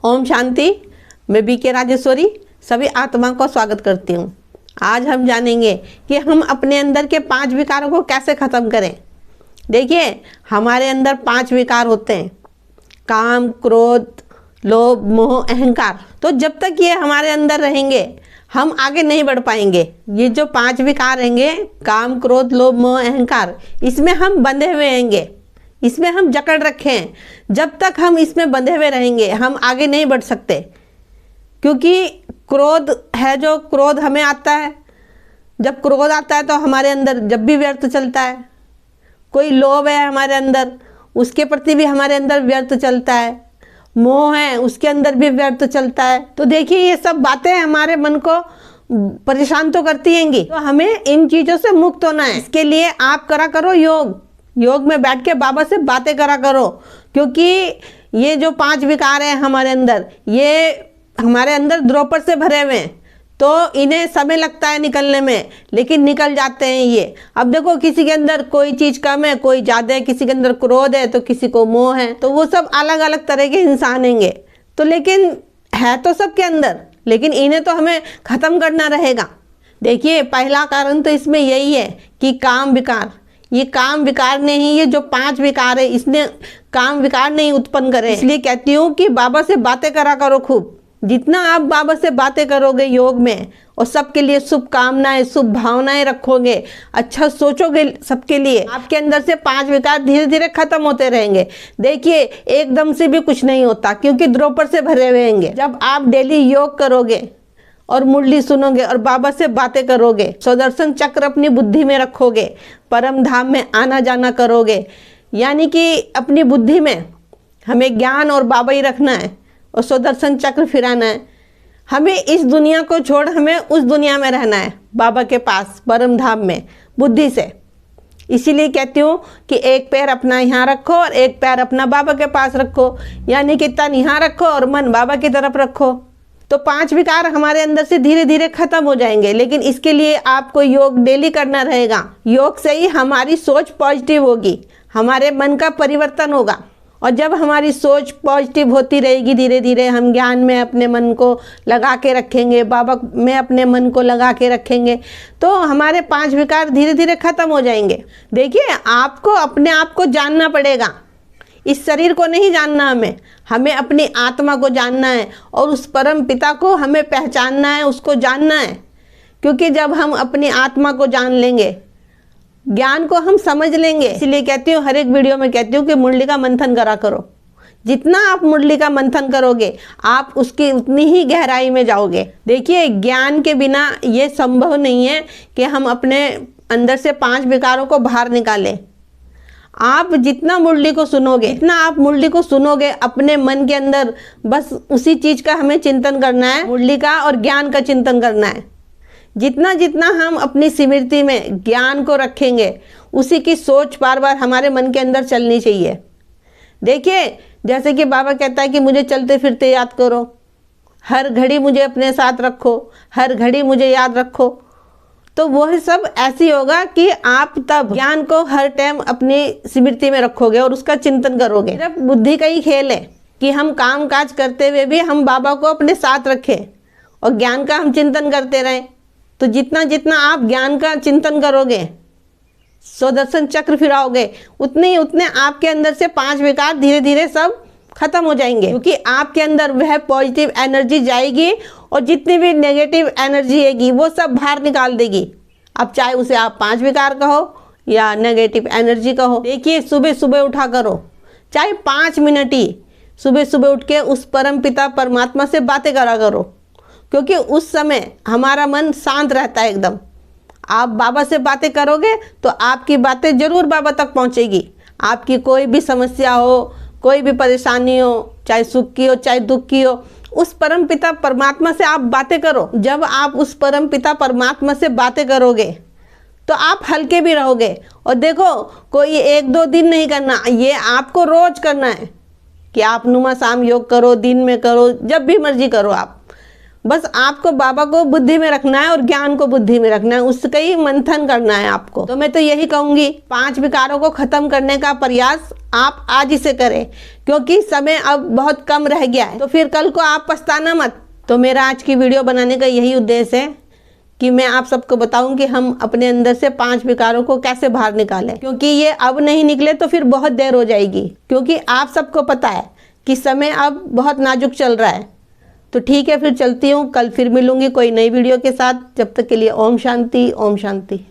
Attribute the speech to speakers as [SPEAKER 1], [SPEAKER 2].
[SPEAKER 1] ओम शांति। मैं बीके राजेश्वरी सभी आत्मा को स्वागत करती हूँ। आज हम जानेंगे कि हम अपने अंदर के 5 विकारों को कैसे ख़त्म करें। देखिए, हमारे अंदर 5 विकार होते हैं: काम, क्रोध, लोभ, मोह, अहंकार। तो जब तक ये हमारे अंदर रहेंगे हम आगे नहीं बढ़ पाएंगे। ये जो 5 विकार रहेंगे, काम, क्रोध, लोभ, मोह, अहंकार, इसमें हम बंधे हुए रहेंगे, इसमें हम जकड़ रखे हैं। जब तक हम इसमें बंधे हुए रहेंगे हम आगे नहीं बढ़ सकते। क्योंकि क्रोध है, जो क्रोध हमें आता है, जब क्रोध आता है तो हमारे अंदर जब भी व्यर्थ चलता है। कोई लोभ है हमारे अंदर, उसके प्रति भी हमारे अंदर व्यर्थ चलता है। मोह है, उसके अंदर भी व्यर्थ चलता है। तो देखिए, ये सब बातें हमारे मन को परेशान तो करती हैंगी। तो हमें इन चीज़ों से मुक्त होना है। इसके लिए आप करा करो योग में बैठ के बाबा से बातें करा करो। क्योंकि ये जो 5 विकार हैं हमारे अंदर, ये हमारे अंदर द्रोपड़ से भरे हुए हैं। तो इन्हें समय लगता है निकलने में, लेकिन निकल जाते हैं ये। अब देखो, किसी के अंदर कोई चीज़ कम है, कोई ज़्यादा है, किसी के अंदर क्रोध है तो किसी को मोह है। तो वो सब अलग अलग तरह के इंसान हैंगे। तो लेकिन है तो सबके अंदर, लेकिन इन्हें तो हमें ख़त्म करना रहेगा। देखिए, पहला कारण तो इसमें यही है कि काम विकार। ये काम विकार ने ही, ये जो 5 विकार है, इसने काम विकार नहीं उत्पन्न करे। इसलिए कहती हूँ कि बाबा से बातें करा करो खूब। जितना आप बाबा से बातें करोगे योग में, और सबके लिए शुभ कामनाएं, शुभ भावनाएं रखोगे, अच्छा सोचोगे सबके लिए, आपके अंदर से 5 विकार धीरे धीरे खत्म होते रहेंगे। देखिए, एकदम से भी कुछ नहीं होता, क्योंकि द्रोपड़ से भरे हुए होंगे। जब आप डेली योग करोगे और मुरली सुनोगे और बाबा से बातें करोगे, सुदर्शन चक्र अपनी बुद्धि में रखोगे, परम धाम में आना जाना करोगे, यानी कि अपनी बुद्धि में हमें ज्ञान और बाबा ही रखना है और सुदर्शन चक्र फिराना है। हमें इस दुनिया को छोड़ हमें उस दुनिया में रहना है, बाबा के पास, परम धाम में, बुद्धि से। इसीलिए कहती हूँ कि एक पैर अपना यहाँ रखो और एक पैर अपना बाबा के पास रखो, यानी कि तन यहाँ रखो और मन बाबा की तरफ रखो। तो 5 विकार हमारे अंदर से धीरे धीरे खत्म हो जाएंगे। लेकिन इसके लिए आपको योग डेली करना रहेगा। योग से ही हमारी सोच पॉजिटिव होगी, हमारे मन का परिवर्तन होगा। और जब हमारी सोच पॉजिटिव होती रहेगी, धीरे धीरे हम ज्ञान में अपने मन को लगा के रखेंगे, बाबा में अपने मन को लगा के रखेंगे, तो हमारे 5 विकार धीरे धीरे खत्म हो जाएंगे। देखिए, आपको अपने आप को जानना पड़ेगा। इस शरीर को नहीं जानना, हमें अपनी आत्मा को जानना है और उस परम पिता को हमें पहचानना है, उसको जानना है। क्योंकि जब हम अपनी आत्मा को जान लेंगे, ज्ञान को हम समझ लेंगे। इसलिए कहती हूँ, हर एक वीडियो में कहती हूँ कि मुरली का मंथन करा करो। जितना आप मुरली का मंथन करोगे, आप उसकी उतनी ही गहराई में जाओगे। देखिए, ज्ञान के बिना ये संभव नहीं है कि हम अपने अंदर से 5 विकारों को बाहर निकालें। आप जितना मुरली को सुनोगे, इतना आप मुरली को सुनोगे, अपने मन के अंदर बस उसी चीज़ का हमें चिंतन करना है, मुरली का और ज्ञान का चिंतन करना है। जितना जितना हम अपनी स्मृति में ज्ञान को रखेंगे, उसी की सोच बार बार हमारे मन के अंदर चलनी चाहिए। देखिए, जैसे कि बाबा कहता है कि मुझे चलते फिरते याद करो, हर घड़ी मुझे अपने साथ रखो, हर घड़ी मुझे याद रखो। तो वह सब ऐसी होगा कि आप तब ज्ञान को हर टाइम अपनी स्मृति में रखोगे और उसका चिंतन करोगे। सिर्फ बुद्धि का ही खेल है कि हम काम काज करते हुए भी हम बाबा को अपने साथ रखें और ज्ञान का हम चिंतन करते रहें। तो जितना जितना आप ज्ञान का चिंतन करोगे, सुदर्शन चक्र फिराओगे, उतने ही उतने आपके अंदर से 5 विकार धीरे धीरे सब खत्म हो जाएंगे। क्योंकि आपके अंदर वह पॉजिटिव एनर्जी जाएगी और जितनी भी नेगेटिव एनर्जी हैगी वो सब बाहर निकाल देगी। अब चाहे उसे आप 5 विकार कहो या नेगेटिव एनर्जी कहो। देखिए, सुबह सुबह उठा करो, चाहे 5 मिनट ही सुबह सुबह उठ के उस परम पिता परमात्मा से बातें करा करो। क्योंकि उस समय हमारा मन शांत रहता है एकदम। आप बाबा से बातें करोगे तो आपकी बातें जरूर बाबा तक पहुंचेगी। आपकी कोई भी समस्या हो, कोई भी परेशानी हो, चाहे सुख की हो चाहे दुख की हो, उस परम पिता परमात्मा से आप बातें करो। जब आप उस परम पिता परमात्मा से बातें करोगे तो आप हल्के भी रहोगे। और देखो, कोई 1-2 दिन नहीं करना, ये आपको रोज करना है कि आप नुमा शाम योग करो, दिन में करो, जब भी मर्जी करो। आप बस आपको बाबा को बुद्धि में रखना है और ज्ञान को बुद्धि में रखना है, उसका ही मंथन करना है आपको। तो मैं तो यही कहूंगी, 5 विकारों को खत्म करने का प्रयास आप आज ही से करें, क्योंकि समय अब बहुत कम रह गया है, तो फिर कल को आप पछताना मत। तो मेरा आज की वीडियो बनाने का यही उद्देश्य है कि मैं आप सबको बताऊं कि हम अपने अंदर से 5 विकारों को कैसे बाहर निकालें, क्योंकि ये अब नहीं निकले तो फिर बहुत देर हो जाएगी। क्योंकि आप सबको पता है कि समय अब बहुत नाजुक चल रहा है। तो ठीक है, फिर चलती हूँ, कल फिर मिलूंगी कोई नई वीडियो के साथ। जब तक के लिए ओम शांति, ओम शांति।